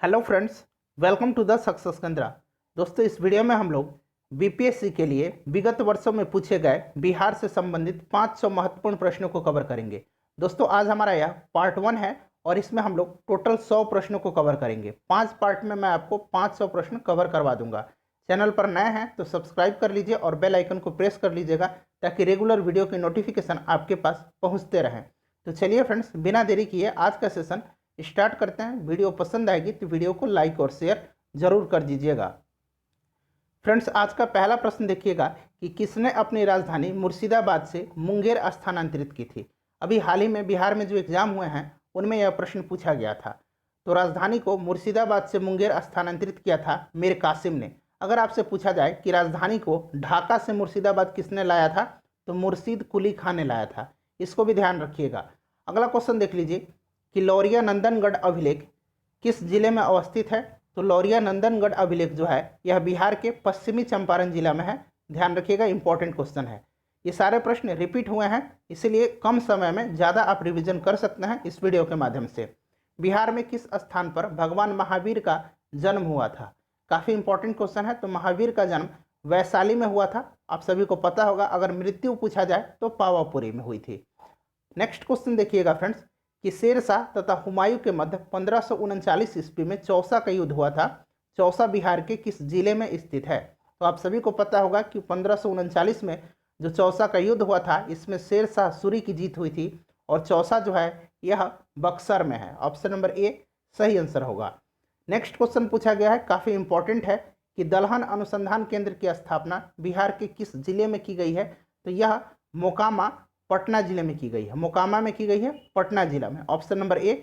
Hello friends, welcome to the success Kendra. दोस्तों, इस video में हम लोग बीपीएससी के लिए विगत वर्षों में पूछे गए बिहार से संबंधित 500 महत्वपूर्ण प्रश्नों को कवर करेंगे। दोस्तों, आज हमारा यह पार्ट 1 है और इसमें हम लोग टोटल 100 प्रश्नों को कवर करेंगे। 5 पार्ट में मैं आपको 500 प्रश्न कवर करवा दूंगा। चैनल पर नए हैं तो सब्सक्राइब कर लीजिए और बेल आइकन को प्रेस कर लीजिएगा ताकि रेगुलर वीडियो की नोटिफिकेशन आपके पास पहुँचते रहें। तो चलिए फ्रेंड्स, बिना देरी किए आज का सेशन स्टार्ट करते हैं। वीडियो पसंद आएगी तो वीडियो को लाइक और शेयर जरूर कर दीजिएगा। फ्रेंड्स, आज का पहला प्रश्न देखिएगा कि किसने अपनी राजधानी मुर्शिदाबाद से मुंगेर स्थानांतरित की थी। अभी हाल ही में बिहार में जो एग्जाम हुए हैं उनमें यह प्रश्न पूछा गया था। तो राजधानी को मुर्शिदाबाद से मुंगेर स्थानांतरित किया था मीर कासिम ने। अगर आपसे पूछा जाए कि राजधानी को ढाका से मुर्शिदाबाद किसने लाया था, तो मुर्शीद कुली खान ने लाया था। इसको भी ध्यान रखिएगा। अगला क्वेश्चन देख लीजिए कि लौरिया नंदनगढ़ अभिलेख किस जिले में अवस्थित है। तो लौरिया नंदनगढ़ अभिलेख जो है यह बिहार के पश्चिमी चंपारण जिला में है। ध्यान रखिएगा, इंपॉर्टेंट क्वेश्चन है। ये सारे प्रश्न रिपीट हुए हैं, इसलिए कम समय में ज़्यादा आप रिवीजन कर सकते हैं इस वीडियो के माध्यम से। बिहार में किस स्थान पर भगवान महावीर का जन्म हुआ था। काफ़ी इंपॉर्टेंट क्वेश्चन है। तो महावीर का जन्म वैशाली में हुआ था, आप सभी को पता होगा। अगर मृत्यु पूछा जाए तो पावापुरी में हुई थी। नेक्स्ट क्वेश्चन देखिएगा फ्रेंड्स कि शेरशाह तथा हुमायूं के मध्य 1539 ईस्वी में चौसा का युद्ध हुआ था। चौसा बिहार के किस जिले में स्थित है। तो आप सभी को पता होगा कि 1539 में जो चौसा का युद्ध हुआ था इसमें शेरशाह सूरी की जीत हुई थी और चौसा जो है यह बक्सर में है। ऑप्शन नंबर ए सही आंसर होगा। नेक्स्ट क्वेश्चन पूछा गया है, काफ़ी इंपॉर्टेंट है कि दलहन अनुसंधान केंद्र की स्थापना बिहार के किस जिले में की गई है। तो यह मोकामा पटना जिले में की गई है। मोकामा में की गई है, पटना जिला में। ऑप्शन नंबर ए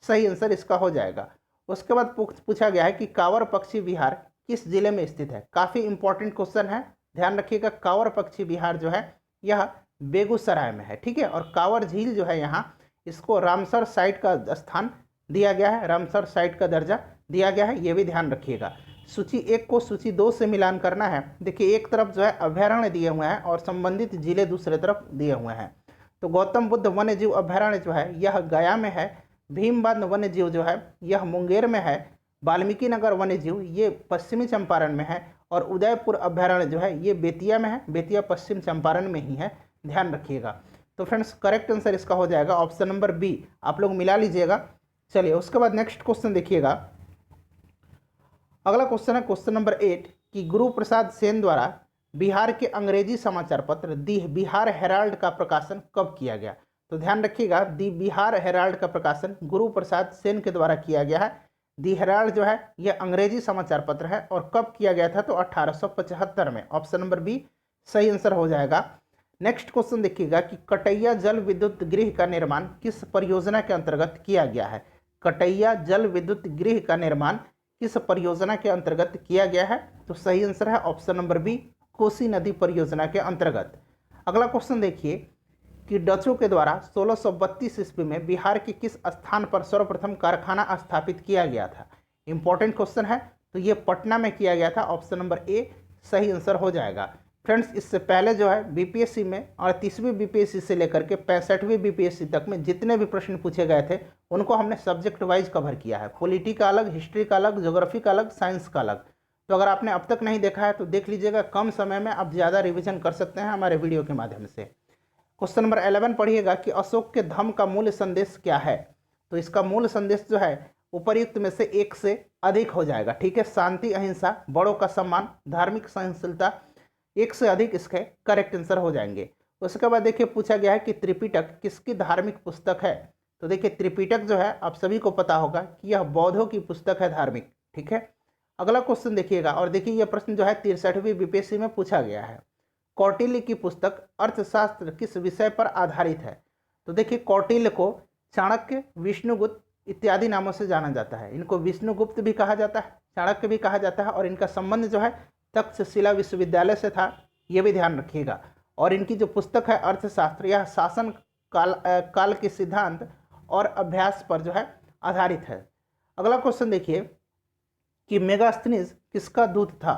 सही आंसर इसका हो जाएगा। उसके बाद पूछा गया है कि कांवर पक्षी विहार किस जिले में स्थित है। काफ़ी इंपॉर्टेंट क्वेश्चन है, ध्यान रखिएगा। कांवर पक्षी विहार जो है यह बेगूसराय में है, ठीक है। और कांवर झील जो है यहाँ इसको रामसर साइट का स्थान दिया गया है, रामसर साइट का दर्जा दिया गया है, ये भी ध्यान रखिएगा। सूची 1 को सूची 2 से मिलान करना है। देखिए, एक तरफ जो है अभयारण्य दिए हुए हैं और संबंधित जिले दूसरे तरफ दिए हुए हैं। तो गौतम बुद्ध वन्य जीव अभयारण्य जो है यह गया में है। भीमबांध वन्य जीव जो है यह मुंगेर में है। वाल्मीकि नगर वन्य जीव ये पश्चिमी चंपारण में है। और उदयपुर अभयारण्य जो है ये बेतिया में है। बेतिया पश्चिम चंपारण में ही है, ध्यान रखिएगा। तो फ्रेंड्स, करेक्ट आंसर इसका हो जाएगा ऑप्शन नंबर बी। आप लोग मिला लीजिएगा। चलिए, उसके बाद नेक्स्ट क्वेश्चन देखिएगा। अगला क्वेश्चन है क्वेश्चन नंबर 8 कि गुरु प्रसाद सेन द्वारा बिहार के अंग्रेजी समाचार पत्र दी बिहार हेराल्ड का प्रकाशन कब किया गया। तो ध्यान रखिएगा, दी बिहार हेराल्ड का प्रकाशन गुरु प्रसाद सेन के द्वारा किया गया है। दी हेराल्ड जो है यह अंग्रेजी समाचार पत्र है और कब किया गया था, तो 1875 में। ऑप्शन नंबर बी सही आंसर हो जाएगा। नेक्स्ट क्वेश्चन देखिएगा कि कटैया जल विद्युत गृह का निर्माण किस परियोजना के अंतर्गत किया गया है। कटैया जल विद्युत गृह का निर्माण किस परियोजना के अंतर्गत किया गया है। तो सही आंसर है ऑप्शन नंबर बी, कोसी नदी परियोजना के अंतर्गत। अगला क्वेश्चन देखिए कि डचों के द्वारा 1632 ईस्वी में बिहार के किस स्थान पर सर्वप्रथम कारखाना स्थापित किया गया था। इंपॉर्टेंट क्वेश्चन है। तो ये पटना में किया गया था। ऑप्शन नंबर ए सही आंसर हो जाएगा। फ्रेंड्स, इससे पहले जो है बीपीएससी में 38वीं बीपीएससी से लेकर के 65वीं बीपीएससी तक में जितने भी प्रश्न पूछे गए थे उनको हमने सब्जेक्ट वाइज कवर किया है। पॉलिटी का अलग, हिस्ट्री का अलग, ज्योग्राफी का अलग, साइंस का अलग। तो अगर आपने अब तक नहीं देखा है तो देख लीजिएगा। कम समय में आप ज़्यादा रिविजन कर सकते हैं हमारे वीडियो के माध्यम से। क्वेश्चन नंबर 11 पढ़िएगा कि अशोक के धम्म का मूल संदेश क्या है। तो इसका मूल संदेश जो है उपर्युक्त में से एक से अधिक हो जाएगा, ठीक है। शांति, अहिंसा, बड़ों का सम्मान, धार्मिक सहनशीलता, एक से अधिक इसके करेक्ट आंसर हो जाएंगे। उसके बाद देखिए पूछा गया है कि त्रिपिटक किसकी धार्मिक पुस्तक है। तो देखिए, त्रिपिटक जो है आप सभी को पता होगा कि यह बौद्धों की पुस्तक है, धार्मिक, ठीक है। अगला क्वेश्चन देखिएगा और देखिए यह प्रश्न जो है 63वीं बीपीएससी में पूछा गया है। कौटिल्य की पुस्तक अर्थशास्त्र किस विषय पर आधारित है। तो देखिए, कौटिल्य को चाणक्य, विष्णुगुप्त इत्यादि नामों से जाना जाता है। इनको विष्णुगुप्त भी कहा जाता है, चाणक्य भी कहा जाता है और इनका संबंध जो है तक्षशिला विश्वविद्यालय से था, ये भी ध्यान रखिएगा। और इनकी जो पुस्तक है अर्थशास्त्र, यह शासन काल के सिद्धांत और अभ्यास पर जो है आधारित है। अगला क्वेश्चन देखिए कि मेगास्थनीज किसका दूत था।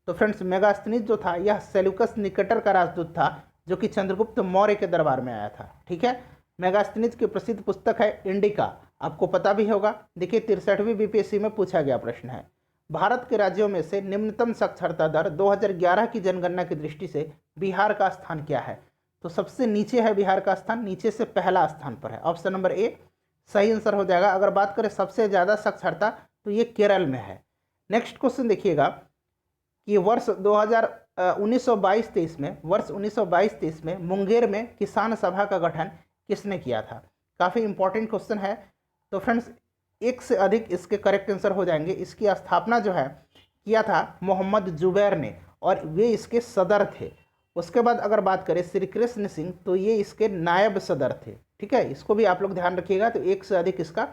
तो फ्रेंड्स, मेगास्थनीज जो था यह सेल्यूकस निकेटर का राजदूत था जो कि चंद्रगुप्त मौर्य के दरबार में आया था, ठीक है। मेगास्थनीज की प्रसिद्ध पुस्तक है इंडिका। आपको पता भी होगा। देखिए 63वीं बीपीएससी में पूछा गया प्रश्न है, भारत के राज्यों में से निम्नतम साक्षरता दर 2011 की जनगणना की दृष्टि से बिहार का स्थान क्या है? तो सबसे नीचे है बिहार का स्थान, नीचे से पहला स्थान पर है। ऑप्शन नंबर ए सही आंसर हो जाएगा। अगर बात करें सबसे ज़्यादा साक्षरता तो ये केरल में है। नेक्स्ट क्वेश्चन देखिएगा कि वर्ष 1922-23 में वर्ष 1922-23 में मुंगेर में किसान सभा का गठन किसने किया था? काफ़ी इंपॉर्टेंट क्वेश्चन है। तो फ्रेंड्स एक से अधिक इसके करेक्ट आंसर हो जाएंगे। इसकी स्थापना जो है किया था मोहम्मद जुबैर ने और वे इसके सदर थे। उसके बाद अगर बात करें श्री कृष्ण सिंह तो ये इसके नायब सदर थे। ठीक है, इसको भी आप लोग ध्यान रखिएगा। तो एक से अधिक इसका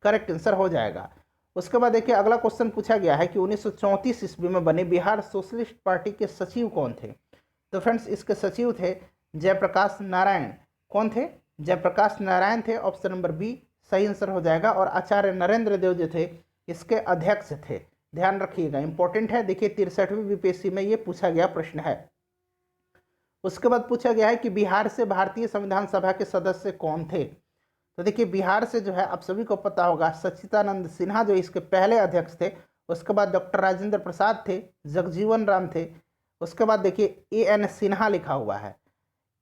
करेक्ट आंसर हो जाएगा। उसके बाद देखिए अगला क्वेश्चन पूछा गया है कि 1934 ईस्वी में बने बिहार सोशलिस्ट पार्टी के सचिव कौन थे? तो फ्रेंड्स इसके सचिव थे जयप्रकाश नारायण। कौन थे? जयप्रकाश नारायण थे। ऑप्शन नंबर बी सही आंसर हो जाएगा। और आचार्य नरेंद्र देव जो थे इसके अध्यक्ष थे। ध्यान रखिएगा, इंपॉर्टेंट है। देखिए 63वीं बीपीएससी में ये पूछा गया प्रश्न है। उसके बाद पूछा गया है कि बिहार से भारतीय संविधान सभा के सदस्य कौन थे? तो देखिए बिहार से जो है आप सभी को पता होगा सच्चिदानंद सिन्हा जो इसके पहले अध्यक्ष थे। उसके बाद डॉक्टर राजेंद्र प्रसाद थे, जगजीवन राम थे। उसके बाद देखिए एन सिन्हा लिखा हुआ है,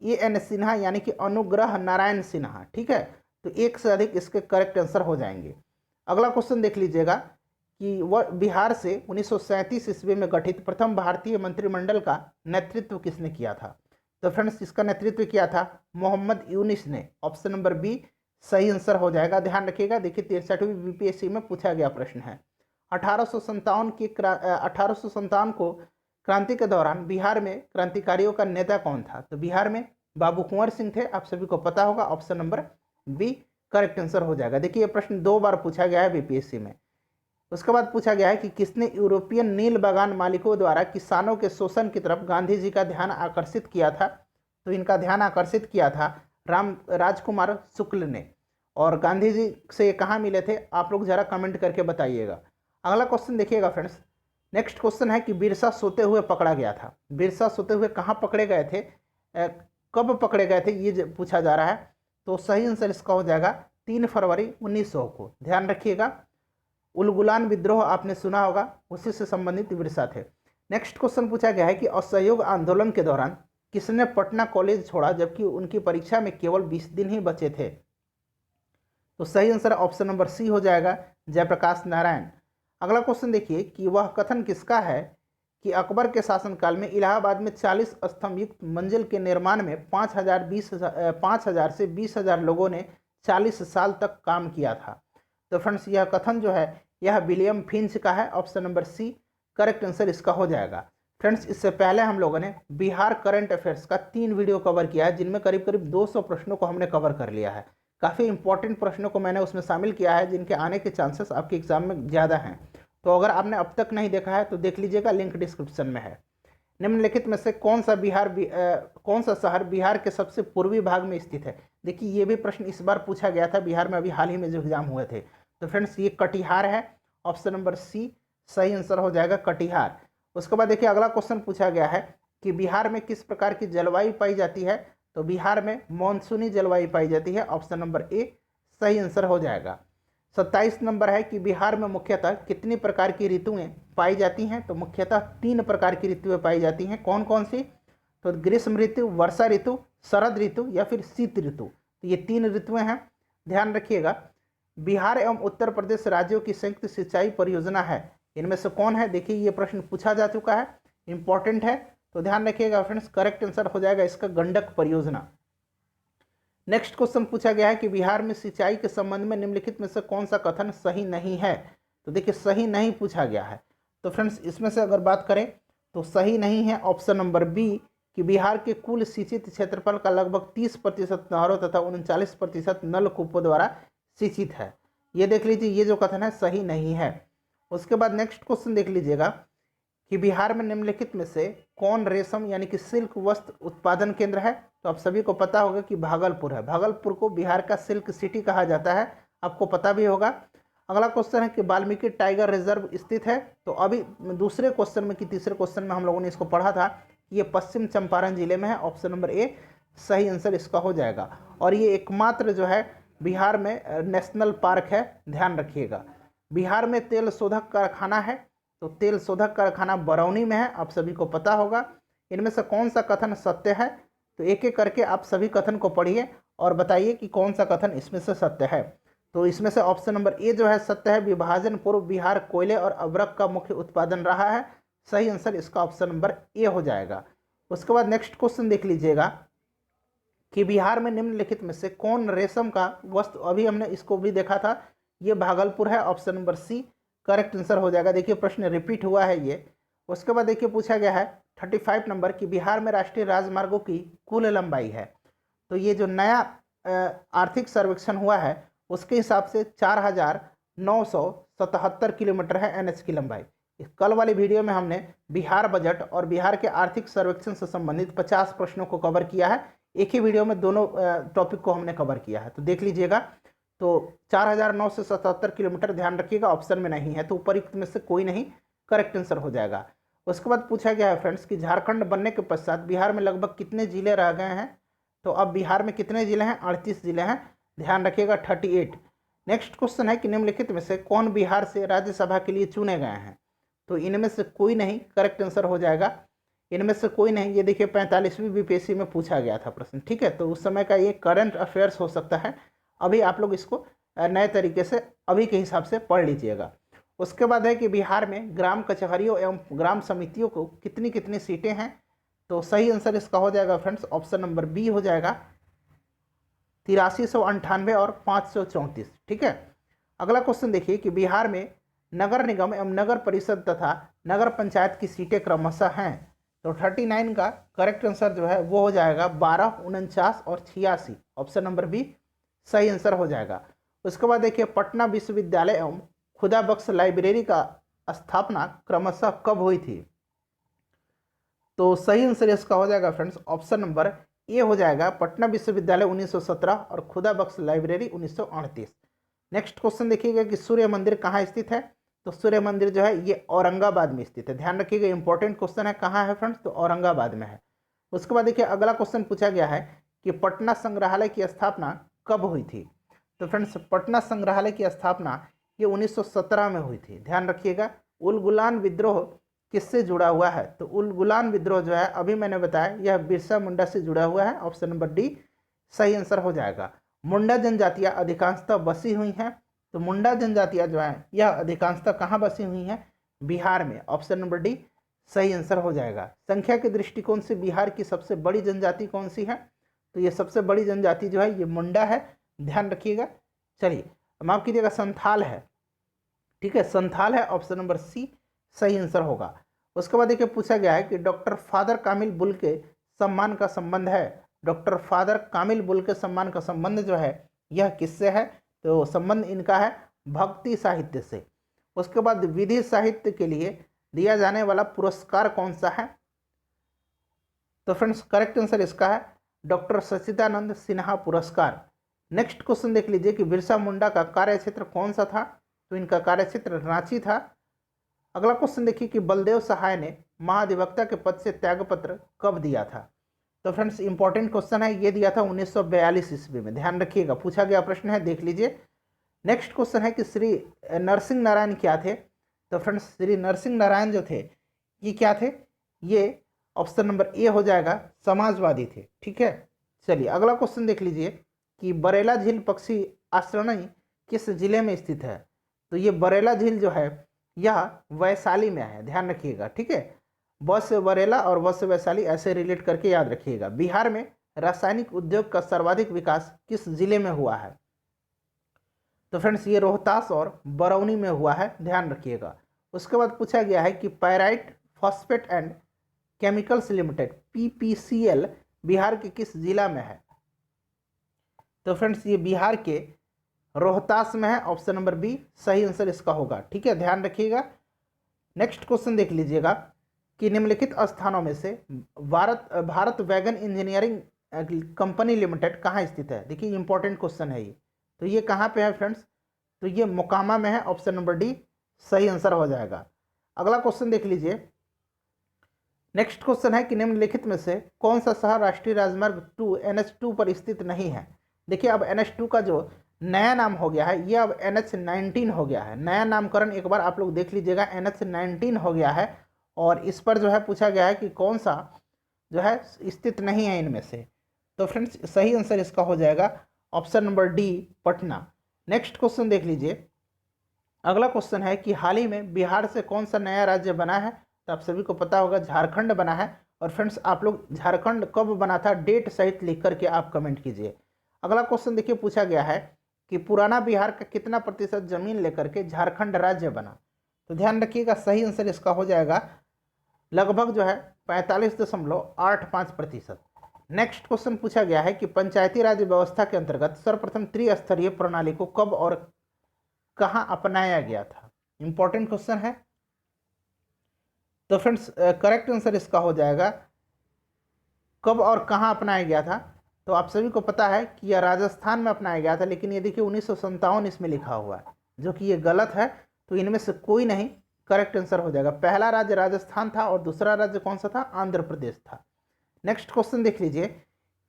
एन सिन्हा यानी कि अनुग्रह नारायण सिन्हा। ठीक है, तो एक से अधिक इसके करेक्ट आंसर हो जाएंगे। अगला क्वेश्चन देख लीजिएगा कि वह बिहार से 1937 ईस्वी में गठित प्रथम भारतीय मंत्रिमंडल का नेतृत्व किसने किया था? तो फ्रेंड्स इसका नेतृत्व किया था मोहम्मद यूनिस ने। ऑप्शन नंबर बी सही आंसर हो जाएगा। ध्यान रखिएगा, देखिए 63वीं बीपीएससी में पूछा गया प्रश्न है। 1857 को क्रांति के दौरान बिहार में क्रांतिकारियों का नेता कौन था? तो बिहार में बाबू कुंवर सिंह थे, आप सभी को पता होगा। Option number B correct answer हो जाएगा। देखिए ये प्रश्न 2 बार पूछा गया है बीपीएससी में। उसके बाद पूछा गया है कि किसने यूरोपियन नील बागान मालिकों द्वारा किसानों के शोषण की तरफ गांधी जी का ध्यान आकर्षित किया था? तो इनका ध्यान आकर्षित किया था राजकुमार शुक्ल ने। और गांधी जी से ये कहाँ मिले थे? आप लोग जरा कमेंट करके बताइएगा। अगला क्वेश्चन देखिएगा फ्रेंड्स। नेक्स्ट क्वेश्चन है कि बिरसा सोते हुए पकड़ा गया था। बिरसा सोते हुए कहाँ पकड़े गए थे, कब पकड़े गए थे, ये पूछा जा रहा है। तो सही आंसर इसका हो जाएगा 3 फरवरी 1900 को। ध्यान रखिएगा, उलगुलान विद्रोह आपने सुना होगा, उसी से संबंधित बिरसा थे। नेक्स्ट क्वेश्चन पूछा गया है कि असहयोग आंदोलन के दौरान किसने पटना कॉलेज छोड़ा जबकि उनकी परीक्षा में केवल 20 दिन ही बचे थे? तो सही आंसर ऑप्शन नंबर सी हो जाएगा, जयप्रकाश नारायण। अगला क्वेश्चन देखिए कि वह कथन किसका है कि अकबर के शासनकाल में इलाहाबाद में 40 स्तंभ युक्त मंजिल के निर्माण में 5,000 से 20,000 लोगों ने 40 साल तक काम किया था? तो फ्रेंड्स यह कथन जो है यह विलियम फिंच का है। Option number C correct answer इसका हो जाएगा। फ्रेंड्स इससे पहले हम लोगों ने बिहार करंट अफेयर्स का 3 वीडियो कवर किया है, जिनमें करीब करीब 200 प्रश्नों को हमने कवर कर लिया है। काफ़ी इंपॉर्टेंट प्रश्नों को मैंने उसमें शामिल किया है, जिनके आने के चांसेस आपके एग्जाम में ज़्यादा हैं। तो अगर आपने अब तक नहीं देखा है तो देख लीजिएगा, लिंक डिस्क्रिप्शन में है। निम्नलिखित में से कौन सा शहर बिहार के सबसे पूर्वी भाग में स्थित है? देखिए ये भी प्रश्न इस बार पूछा गया था बिहार में, अभी हाल ही में जो एग्जाम हुए थे। तो फ्रेंड्स ये कटिहार है। ऑप्शन नंबर सी सही आंसर हो जाएगा, कटिहार। उसके बाद देखिए अगला क्वेश्चन पूछा गया है कि बिहार में किस प्रकार की जलवायु पाई जाती है? तो बिहार में मानसूनी जलवायु पाई जाती है। ऑप्शन नंबर ए सही आंसर हो जाएगा। 27 नंबर है कि बिहार में मुख्यतः कितनी प्रकार की ऋतुएं पाई जाती हैं? तो मुख्यतः 3 प्रकार की ऋतुएं पाई जाती हैं। कौन कौन सी? तो ग्रीष्म ऋतु, वर्षा ऋतु, शरद ऋतु या फिर शीत ऋतु। तो ये 3 ऋतुएं हैं, ध्यान रखिएगा। बिहार एवं उत्तर प्रदेश राज्यों की संयुक्त सिंचाई परियोजना है, इनमें से कौन है? देखिए ये प्रश्न पूछा जा चुका है, इंपॉर्टेंट है, तो ध्यान रखिएगा फ्रेंड्स। करेक्ट आंसर हो जाएगा इसका गंडक परियोजना। नेक्स्ट क्वेश्चन पूछा गया है कि बिहार में सिंचाई के संबंध में निम्नलिखित में से कौन सा कथन सही नहीं है? तो देखिए सही नहीं पूछा गया है। तो फ्रेंड्स इसमें से अगर बात करें तो सही नहीं है ऑप्शन नंबर बी कि बिहार के कुल सिंचित क्षेत्रफल का लगभग 30% नहरों तथा 39% नलकूपों द्वारा सिंचित है। ये देख लीजिए, ये जो कथन है सही नहीं है। उसके बाद नेक्स्ट क्वेश्चन देख लीजिएगा कि बिहार में निम्नलिखित में से कौन रेशम यानी कि सिल्क वस्त्र उत्पादन केंद्र है? तो आप सभी को पता होगा कि भागलपुर है। भागलपुर को बिहार का सिल्क सिटी कहा जाता है, आपको पता भी होगा। अगला क्वेश्चन है कि वाल्मीकि टाइगर रिजर्व स्थित है। तो अभी दूसरे क्वेश्चन में कि तीसरे क्वेश्चन में हम लोगों ने इसको पढ़ा था, ये पश्चिम चंपारण जिले में है। ऑप्शन नंबर ए सही आंसर इसका हो जाएगा। और ये एकमात्र जो है बिहार में नेशनल पार्क है, ध्यान रखिएगा। बिहार में तेल शोधक कारखाना है, तो तेल शोधक कारखाना बरौनी में है, आप सभी को पता होगा। इनमें से कौन सा कथन सत्य है, तो एक एक करके आप सभी कथन को पढ़िए और बताइए कि कौन सा कथन इसमें से सत्य है। तो इसमें से ऑप्शन नंबर ए जो है सत्य है, विभाजन पूर्व बिहार कोयले और अभ्रक का मुख्य उत्पादन रहा है। सही आंसर इसका ऑप्शन नंबर ए हो जाएगा। उसके बाद नेक्स्ट क्वेश्चन देख लीजिएगा कि बिहार में निम्नलिखित में से कौन रेशम का वस्त्र, अभी हमने इसको भी देखा था, ये भागलपुर है, option number C correct answer हो जाएगा। देखिए प्रश्न रिपीट हुआ है ये। उसके बाद देखिए पूछा गया है 35 नंबर कि बिहार में राष्ट्रीय राजमार्गों की कुल लंबाई है। तो ये जो नया आर्थिक सर्वेक्षण हुआ है उसके हिसाब से 4977 किलोमीटर है एनएच की लंबाई। कल वाली वीडियो में हमने बिहार बजट और बिहार के आर्थिक सर्वेक्षण से संबंधित 50 प्रश्नों को कवर किया है। एक ही वीडियो में दोनों टॉपिक को हमने कवर किया है, तो देख लीजिएगा। तो 4977 किलोमीटर, ध्यान रखिएगा ऑप्शन में नहीं है, तो उपयुक्त में से कोई नहीं, करेक्ट आंसर हो जाएगा। उसके बाद पूछा गया है फ्रेंड्स कि झारखंड बनने के पश्चात बिहार में लगभग कितने जिले रह गए हैं। तो अब बिहार में कितने जिले हैं, 38 जिले हैं, ध्यान रखिएगा 38। नेक्स्ट क्वेश्चन है कि निम्नलिखित में से कौन बिहार से राज्यसभा के लिए चुने गए हैं। तो इनमें से कोई नहीं, करेक्ट आंसर हो जाएगा। इनमें से कोई नहीं, ये देखिए 45वीं बीपीएससी में पूछा गया था प्रश्न, ठीक है। तो उस समय का ये करंट अफेयर्स हो सकता है, अभी आप लोग इसको नए तरीके से अभी के हिसाब से पढ़ लीजिएगा। उसके बाद है कि बिहार में ग्राम कचहरियों एवं ग्राम समितियों को कितनी कितनी सीटें हैं। तो सही आंसर इसका हो जाएगा फ्रेंड्स ऑप्शन नंबर बी हो जाएगा, 8398 और 534, ठीक है। अगला क्वेश्चन देखिए कि बिहार में नगर निगम एवं नगर परिषद तथा नगर पंचायत की सीटें क्रमशः हैं। तो 39 का करेक्ट आंसर जो है वो हो जाएगा 12, 49 और 86, ऑप्शन नंबर बी सही आंसर हो जाएगा। उसके बाद देखिए पटना विश्वविद्यालय एवं खुदा बख्श लाइब्रेरी का स्थापना क्रमशः कब हुई थी। तो सही आंसर इसका हो जाएगा फ्रेंड्स ऑप्शन नंबर ए हो जाएगा, पटना विश्वविद्यालय 1917 और खुदा बख्श लाइब्रेरी 1938। नेक्स्ट क्वेश्चन देखिएगा कि सूर्य मंदिर कहाँ स्थित है। तो सूर्य मंदिर जो है ये औरंगाबाद में स्थित है, ध्यान रखिएगा, इंपॉर्टेंट क्वेश्चन है, कहाँ है फ्रेंड्स, तो औरंगाबाद में है। उसके बाद देखिए अगला क्वेश्चन पूछा गया है कि पटना संग्रहालय की स्थापना कब हुई थी। तो फ्रेंड्स पटना संग्रहालय की स्थापना ये 1917 में हुई थी, ध्यान रखिएगा। उल गुलान विद्रोह किससे जुड़ा हुआ है। तो उल गुलान विद्रोह जो है अभी मैंने बताया यह बिरसा मुंडा से जुड़ा हुआ है, ऑप्शन नंबर डी सही आंसर हो जाएगा। मुंडा जनजातियाँ अधिकांशतः बसी हुई हैं। तो मुंडा जनजातियाँ जो है यह अधिकांशतः कहाँ बसी हुई हैं, बिहार में, ऑप्शन नंबर डी सही आंसर हो जाएगा। संख्या के दृष्टिकोण से बिहार की सबसे बड़ी जनजाति कौन सी है। तो ये सबसे बड़ी जनजाति जो है ये मुंडा है, ध्यान रखिएगा। चलिए माफ कीजिएगा, संथाल है, ठीक है, संथाल है, ऑप्शन नंबर सी सही आंसर होगा। उसके बाद देखिए पूछा गया है कि डॉक्टर फादर कामिल बुल के सम्मान का संबंध है। डॉक्टर फादर कामिल बुल के सम्मान का संबंध जो है यह किससे है। तो संबंध इनका है भक्ति साहित्य से। उसके बाद विधि साहित्य के लिए दिया जाने वाला पुरस्कार कौन सा है। तो फ्रेंड्स करेक्ट आंसर इसका है डॉक्टर सच्चिदानंद सिन्हा पुरस्कार। नेक्स्ट क्वेश्चन देख लीजिए कि बिरसा मुंडा का कार्यक्षेत्र कौन सा था। तो इनका कार्यक्षेत्र रांची था। अगला क्वेश्चन देखिए कि बलदेव सहाय ने महाधिवक्ता के पद से त्यागपत्र कब दिया था। तो फ्रेंड्स इंपॉर्टेंट क्वेश्चन है, ये दिया था 1942 ईस्वी में, ध्यान रखिएगा, पूछा गया प्रश्न है, देख लीजिए। नेक्स्ट क्वेश्चन है कि श्री नरसिंह नारायण क्या थे। तो फ्रेंड्स श्री नरसिंह नारायण जो थे ये क्या थे, ये ऑप्शन नंबर ए हो जाएगा, समाजवादी थे, ठीक है। चलिए अगला क्वेश्चन देख लीजिए कि बरेला झील पक्षी आश्रयणी किस जिले में स्थित है। तो ये बरेला झील जो है यह वैशाली में है, ध्यान रखिएगा, ठीक है। बस बरेला और बस वैशाली ऐसे रिलेट करके याद रखिएगा। बिहार में रासायनिक उद्योग का सर्वाधिक विकास किस जिले में हुआ है। तो फ्रेंड्स ये रोहतास और बरौनी में हुआ है, ध्यान रखिएगा। उसके बाद पूछा गया है कि pyrite phosphate and chemicals limited PPCL Bihar के किस जिला में है। तो फ्रेंड्स ये बिहार के रोहतास में है, ऑप्शन नंबर बी सही आंसर इसका होगा, ठीक है, ध्यान रखिएगा। नेक्स्ट क्वेश्चन देख लीजिएगा कि निम्नलिखित स्थानों में से Bharat wagon engineering company limited कहाँ स्थित है। देखिए इंपॉर्टेंट क्वेश्चन है ये। तो ये कहाँ पे है फ्रेंड्स, तो ये मोकामा में है, ऑप्शन नंबर डी सही आंसर हो जाएगा। अगला क्वेश्चन देख लीजिए। नेक्स्ट क्वेश्चन है कि निम्नलिखित में से कौन सा शहर राष्ट्रीय राजमार्ग 2 NH2 पर स्थित नहीं है। देखिए अब NH2 का जो नया नाम हो गया है, ये अब NH-19 हो गया है। नया नामकरण एक बार आप लोग देख लीजिएगा, NH-19 हो गया है। और इस पर जो है पूछा गया है कि कौन सा जो है स्थित नहीं है इनमें से। तो फ्रेंड्स सही आंसर इसका हो जाएगा option number D, Patna. Next question देख लीजिए। अगला क्वेश्चन है कि हाल ही में बिहार से कौन सा नया राज्य बना है। तो आप सभी को पता होगा झारखंड बना है। और फ्रेंड्स आप लोग झारखंड कब बना था डेट सहित लिख करके आप कमेंट कीजिए। अगला क्वेश्चन देखिए, पूछा गया है कि पुराना बिहार का कितना प्रतिशत जमीन लेकर के झारखंड राज्य बना। तो ध्यान रखिएगा, सही आंसर इसका हो जाएगा लगभग जो है 45.85%। नेक्स्ट क्वेश्चन पूछा गया है कि पंचायती राज व्यवस्था के अंतर्गत सर्वप्रथम त्रिस्तरीय प्रणाली को कब और कहां अपनाया गया था। इंपॉर्टेंट क्वेश्चन है। तो फ्रेंड्स करेक्ट आंसर इसका हो जाएगा कब और कहां अपनाया गया था। तो आप सभी को पता है कि यह राजस्थान में अपनाया गया था, लेकिन ये देखिए 1957 इसमें लिखा हुआ है, जो कि ये गलत है। तो इनमें से कोई नहीं करेक्ट आंसर हो जाएगा। पहला राज्य राजस्थान था और दूसरा राज्य कौन सा था, आंध्र प्रदेश था। नेक्स्ट क्वेश्चन देख लीजिए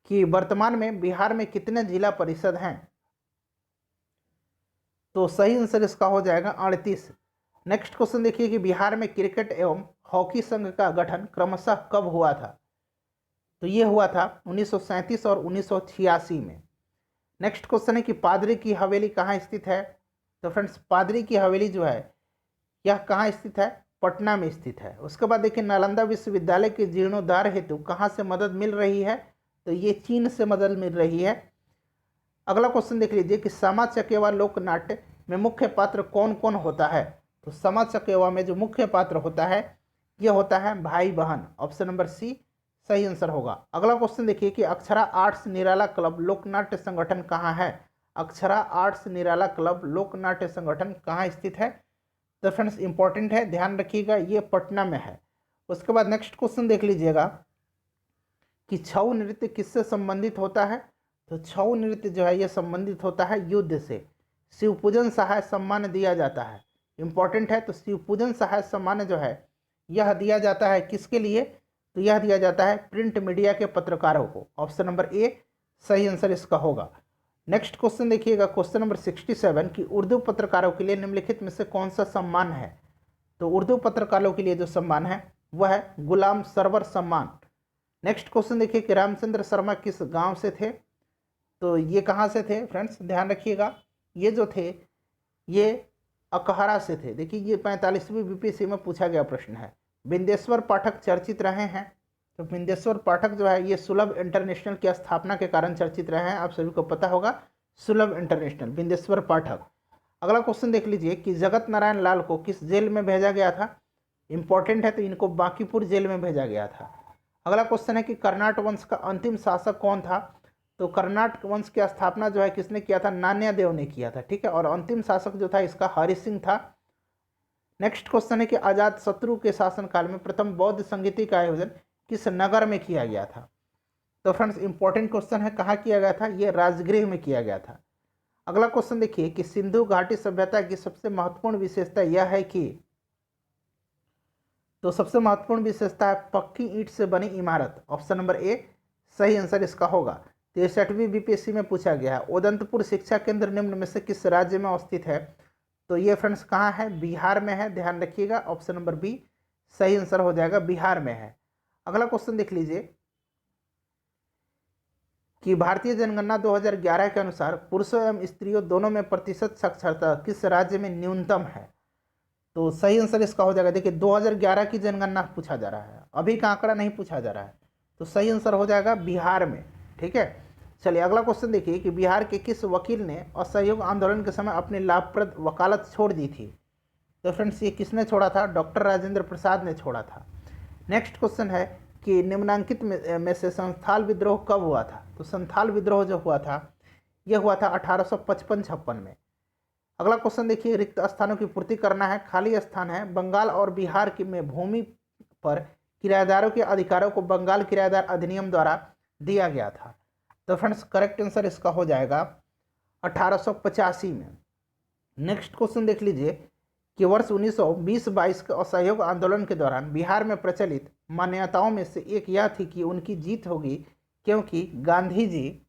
कि वर्तमान में बिहार में कितने जिला परिषद हैं। तो सही आंसर इसका हो जाएगा 38। नेक्स्ट क्वेश्चन देखिए कि बिहार में क्रिकेट एवं हॉकी संघ का गठन क्रमशः कब हुआ था। तो ये हुआ था 1937 और 1986 में। नेक्स्ट क्वेश्चन है कि पादरी की हवेली कहाँ स्थित है। तो फ्रेंड्स पादरी की हवेली जो है यह कहाँ स्थित है, पटना में स्थित है। उसके बाद देखिए नालंदा विश्वविद्यालय के जीर्णोद्धार हेतु कहाँ से मदद मिल रही है। तो ये चीन से मदद मिल रही है। अगला क्वेश्चन देख लीजिए कि समा चकेवा लोकनाट्य में मुख्य पात्र कौन कौन होता है। तो समा चकेवा में जो मुख्य पात्र होता है यह होता है भाई बहन। ऑप्शन नंबर सी सही आंसर होगा। अगला क्वेश्चन देखिए कि अक्षरा आर्ट्स निराला क्लब लोकनाट्य संगठन कहाँ है। अक्षरा आर्ट्स निराला क्लब लोकनाट्य संगठन कहाँ स्थित है। तो फ्रेंड्स इंपॉर्टेंट है, ध्यान रखिएगा, ये पटना में है। उसके बाद नेक्स्ट क्वेश्चन देख लीजिएगा कि छऊ नृत्य किससे संबंधित होता है। तो छऊ नृत्य जो है यह संबंधित होता है युद्ध से। शिवपूजन सहाय सम्मान दिया जाता है, इंपॉर्टेंट है। तो शिवपूजन सहाय सम्मान जो है यह दिया जाता है किसके लिए। तो यह दिया जाता है प्रिंट मीडिया के पत्रकारों को। ऑप्शन नंबर ए सही आंसर इसका होगा। नेक्स्ट क्वेश्चन देखिएगा, क्वेश्चन नंबर 67 कि उर्दू पत्रकारों के लिए निम्नलिखित में से कौन सा सम्मान है। तो उर्दू पत्रकारों के लिए जो सम्मान है वह है गुलाम सरवर सम्मान। नेक्स्ट क्वेश्चन देखिए कि रामचंद्र शर्मा किस गांव से थे। तो ये कहाँ से थे फ्रेंड्स, ध्यान रखिएगा, ये जो थे ये अकहरा से थे। देखिए ये 45वीं बीपीएससी में पूछा गया प्रश्न है। बिंदेश्वर पाठक चर्चित रहे हैं। तो बिंदेश्वर पाठक जो है ये सुलभ इंटरनेशनल की स्थापना के कारण चर्चित रहे हैं। आप सभी को पता होगा सुलभ इंटरनेशनल, बिंदेश्वर पाठक। अगला क्वेश्चन देख लीजिए कि जगत नारायण लाल को किस जेल में भेजा गया था। इंपॉर्टेंट है, तो इनको बांकीपुर जेल में भेजा गया था। अगला क्वेश्चन है कि कर्नाट वंश का अंतिम शासक कौन था। तो कर्नाट वंश की स्थापना जो है किसने किया था, नान्यादेव ने किया था, ठीक है। और अंतिम शासक जो था इसका हरि सिंह था। नेक्स्ट क्वेश्चन है कि अजात शत्रु के शासनकाल में प्रथम बौद्ध संगीति का आयोजन किस नगर में किया गया था। तो फ्रेंड्स इंपॉर्टेंट क्वेश्चन है, कहाँ किया गया था, ये राजगृह में किया गया था। अगला क्वेश्चन देखिए कि सिंधु घाटी सभ्यता की सबसे महत्वपूर्ण विशेषता यह है कि। तो सबसे महत्वपूर्ण विशेषता है पक्की ईंट से बनी इमारत। ऑप्शन नंबर ए सही आंसर इसका होगा। 63वीं बीपीएससी में पूछा गया है उदंतपुर शिक्षा केंद्र निम्न में से किस राज्य में अवस्थित है। तो ये फ्रेंड्स कहाँ है, बिहार में है, ध्यान रखिएगा। ऑप्शन नंबर बी सही आंसर हो जाएगा, बिहार में है। अगला क्वेश्चन देख लीजिए कि भारतीय जनगणना 2011 के अनुसार पुरुषों एवं स्त्रियों दोनों में प्रतिशत साक्षरता किस राज्य में न्यूनतम है। तो सही आंसर इसका हो जाएगा। देखिए 2011 की जनगणना पूछा जा रहा है, अभी का आंकड़ा नहीं पूछा जा रहा है। तो सही आंसर हो जाएगा बिहार में, ठीक है। चलिए अगला क्वेश्चन देखिए कि बिहार के किस वकील ने असहयोग आंदोलन के समय अपनी लाभप्रद वकालत छोड़ दी थी। तो फ्रेंड्स ये किसने छोड़ा था, डॉक्टर राजेंद्र प्रसाद ने छोड़ा था। नेक्स्ट क्वेश्चन है कि निम्नांकित में से संथाल विद्रोह कब हुआ था। तो संथाल विद्रोह जो हुआ था यह हुआ था 1855-56 में। अगला क्वेश्चन देखिए, रिक्त स्थानों की पूर्ति करना है, खाली स्थान है। बंगाल और बिहार की में भूमि पर किराएदारों के अधिकारों को बंगाल किराएदार अधिनियम द्वारा दिया गया था। तो फ्रेंड्स करेक्ट आंसर इसका हो जाएगा 1885 में। नेक्स्ट क्वेश्चन देख लीजिए कि वर्ष 1920-22 के असहयोग आंदोलन के दौरान बिहार में प्रचलित मान्यताओं में से एक यह थी कि उनकी जीत होगी क्योंकि गांधी जी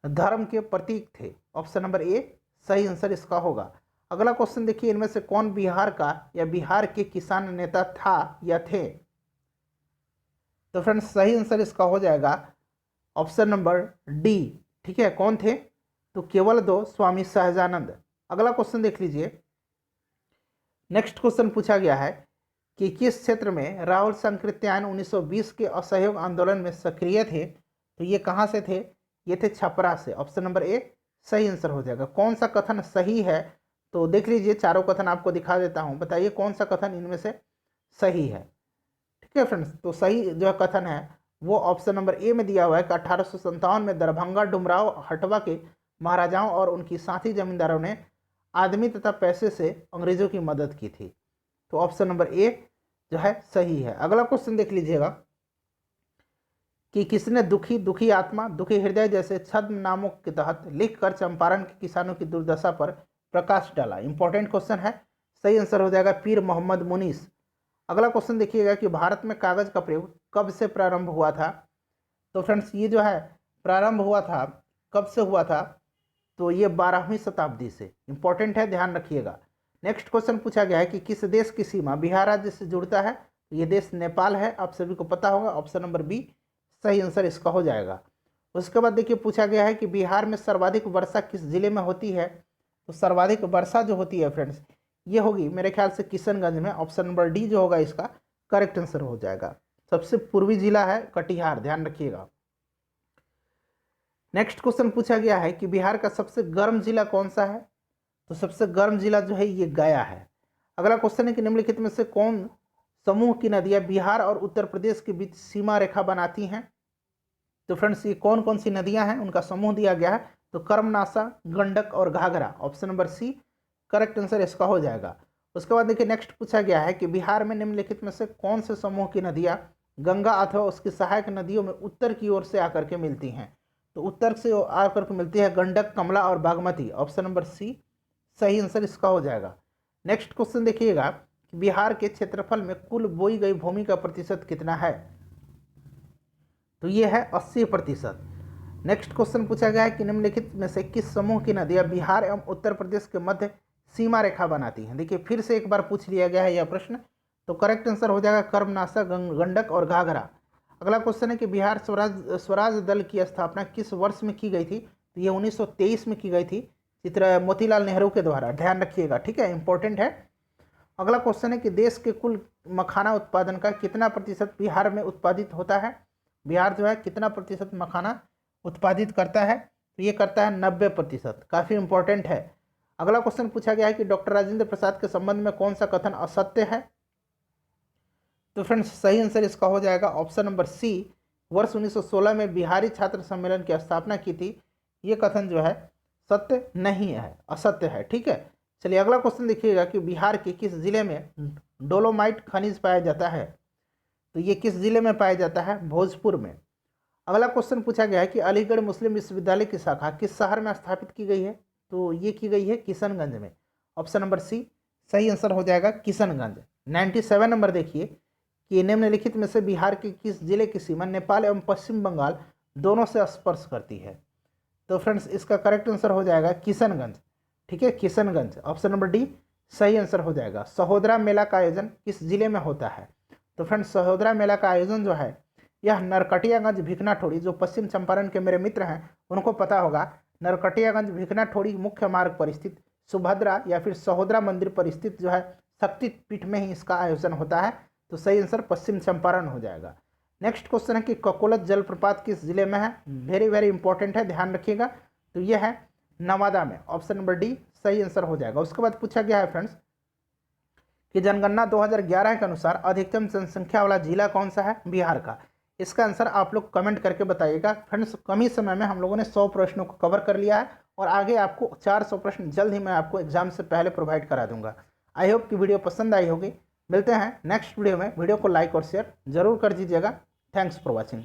धर्म के प्रतीक थे। ऑप्शन नंबर ए सही आंसर इसका होगा। अगला क्वेश्चन देखिए, इनमें से कौन बिहार का या बिहार के किसान नेता था या थे? तो फ्रेंड्स सही आंसर इसका हो जाएगा ऑप्शन नंबर डी। ठीक है, कौन थे? तो केवल दो स्वामी सहजानंद। अगला क्वेश्चन देख लीजिए। नेक्स्ट क्वेश्चन पूछा गया है कि किस क्षेत्र में राहुल संकृत्यायन 1920 के असहयोग आंदोलन में सक्रिय थे? तो ये कहाँ से थे? ये थे छपरा से। ऑप्शन नंबर ए सही आंसर हो जाएगा। कौन सा कथन सही है? तो देख लीजिए, चारों कथन आपको दिखा देता हूँ, बताइए कौन सा कथन इनमें से सही है। ठीक है फ्रेंड्स, तो सही जो कथन है वो ऑप्शन नंबर ए में दिया हुआ है कि 1857 में दरभंगा डुमराव हटवा के महाराजाओं और उनकी साथी जमींदारों ने आदमी तथा पैसे से अंग्रेजों की मदद की थी। तो ऑप्शन नंबर ए जो है सही है। अगला क्वेश्चन देख लीजिएगा कि किसने दुखी दुखी आत्मा दुखी हृदय जैसे छद्म नामों के तहत लिखकर चंपारण के किसानों की दुर्दशा पर प्रकाश डाला? इंपॉर्टेंट क्वेश्चन है। सही आंसर हो जाएगा पीर मोहम्मद मुनीस। अगला क्वेश्चन देखिएगा कि भारत में कागज का प्रयोग कब से प्रारंभ हुआ था? तो फ्रेंड्स ये जो है प्रारंभ हुआ था, कब से हुआ था? तो ये 12वीं शताब्दी से। इंपॉर्टेंट है, ध्यान रखिएगा। नेक्स्ट क्वेश्चन पूछा गया है कि किस देश की सीमा बिहार राज्य से जुड़ता है? तो ये देश नेपाल है, आप सभी को पता होगा। ऑप्शन नंबर बी सही आंसर इसका हो जाएगा। उसके बाद देखिए पूछा गया है कि बिहार में सर्वाधिक वर्षा किस जिले में होती है? तो सर्वाधिक वर्षा जो होती है फ्रेंड्स ये होगी मेरे ख्याल से किशनगंज में। ऑप्शन नंबर डी जो होगा इसका करेक्ट आंसर हो जाएगा। सबसे पूर्वी जिला है कटिहार, ध्यान रखिएगा। नेक्स्ट क्वेश्चन पूछा गया है कि बिहार का सबसे गर्म जिला कौन सा है? तो सबसे गर्म जिला जो है ये गया है। अगला क्वेश्चन है कि निम्नलिखित में से कौन समूह की नदियां बिहार और उत्तर प्रदेश के बीच सीमा रेखा बनाती हैं? तो फ्रेंड्स ये कौन कौन सी नदियां हैं उनका समूह दिया गया है। तो कर्मनाशा, गंडक और Ghaghara. Option number C correct answer इसका हो जाएगा। उसके बाद देखिए नेक्स्ट पूछा गया है कि बिहार में निम्नलिखित में से कौन से समूह की नदियां गंगा अथवा उसकी सहायक नदियों में उत्तर की ओर से आकर के मिलती हैं? तो उत्तर से आकर के मिलती है गंडक, कमला और बागमती। ऑप्शन नंबर सी सही आंसर इसका हो जाएगा। नेक्स्ट क्वेश्चन देखिएगा कि बिहार के क्षेत्रफल में कुल बोई गई भूमि का प्रतिशत कितना है? तो ये है 80%। नेक्स्ट क्वेश्चन पूछा गया है कि निम्नलिखित में से किस समूह की नदियां बिहार एवं उत्तर प्रदेश के मध्य सीमा रेखा बनाती हैं? देखिए फिर से एक बार पूछ लिया गया है यह प्रश्न, तो करेक्ट आंसर हो जाएगा कर्मनाशा, गंडक और घाघरा। अगला क्वेश्चन है कि बिहार स्वराज दल की स्थापना किस वर्ष में की गई थी? तो ये 1923 में की गई थी, मोतीलाल नेहरू के द्वारा, ध्यान रखिएगा। ठीक है, इंपॉर्टेंट है। अगला क्वेश्चन है कि देश के कुल मखाना उत्पादन का कितना प्रतिशत बिहार में उत्पादित होता है? बिहार जो है कितना प्रतिशत मखाना उत्पादित करता है? तो ये करता है 90%। काफ़ी इंपॉर्टेंट है। अगला क्वेश्चन पूछा गया है कि डॉक्टर राजेंद्र प्रसाद के संबंध में कौन सा कथन असत्य है? तो फ्रेंड्स सही आंसर इसका हो जाएगा ऑप्शन नंबर सी। वर्ष 1916 में बिहारी छात्र सम्मेलन की स्थापना की थी, ये कथन जो है सत्य नहीं है, असत्य है। ठीक है, चलिए अगला क्वेश्चन देखिएगा कि बिहार के किस जिले में डोलोमाइट खनिज पाया जाता है? तो ये किस जिले में पाया जाता है? भोजपुर में। अगला क्वेश्चन पूछा गया है कि अलीगढ़ मुस्लिम विश्वविद्यालय की शाखा किस शहर में स्थापित की गई है? तो ये की गई है किशनगंज में। ऑप्शन नंबर सी सही आंसर हो जाएगा किशनगंज। 97 नंबर देखिए कि निम्नलिखित में से बिहार के किस जिले की सीमा नेपाल एवं पश्चिम बंगाल दोनों से स्पर्श करती है? तो फ्रेंड्स इसका करेक्ट आंसर हो जाएगा किशनगंज। ठीक है, किशनगंज। ऑप्शन नंबर डी सही आंसर हो जाएगा। सहोदरा मेला का आयोजन किस जिले में होता है? तो फ्रेंड्स सहोदरा मेला का आयोजन जो है यह नरकटियागंज भिकनाठोड़ी, जो पश्चिम चंपारण के मेरे मित्र हैं उनको पता होगा, नरकटियागंज भिकनाठोड़ी मुख्य मार्ग पर स्थित सुभद्रा या फिर सहोदरा मंदिर पर स्थित जो है शक्तिपीठ में ही इसका आयोजन होता है। तो सही आंसर पश्चिम चंपारण हो जाएगा। नेक्स्ट क्वेश्चन है कि ककोलत जलप्रपात किस जिले में है? वेरी वेरी इंपॉर्टेंट है, ध्यान रखिएगा। तो यह है नवादा में। ऑप्शन नंबर डी सही आंसर हो जाएगा। उसके बाद पूछा गया है फ्रेंड्स कि जनगणना 2011 के अनुसार अधिकतम जनसंख्या वाला जिला कौन सा है बिहार का? इसका आंसर आप लोग कमेंट करके बताइएगा। फ्रेंड्स कम ही समय में हम लोगों ने 100 प्रश्नों को कवर कर लिया है और आगे आपको 400 प्रश्न जल्द ही मैं आपको एग्जाम से पहले प्रोवाइड करा दूंगा। आई होप कि वीडियो पसंद आई होगी। मिलते हैं नेक्स्ट वीडियो में। वीडियो को लाइक और शेयर जरूर कर दीजिएगा। Thanks for watching.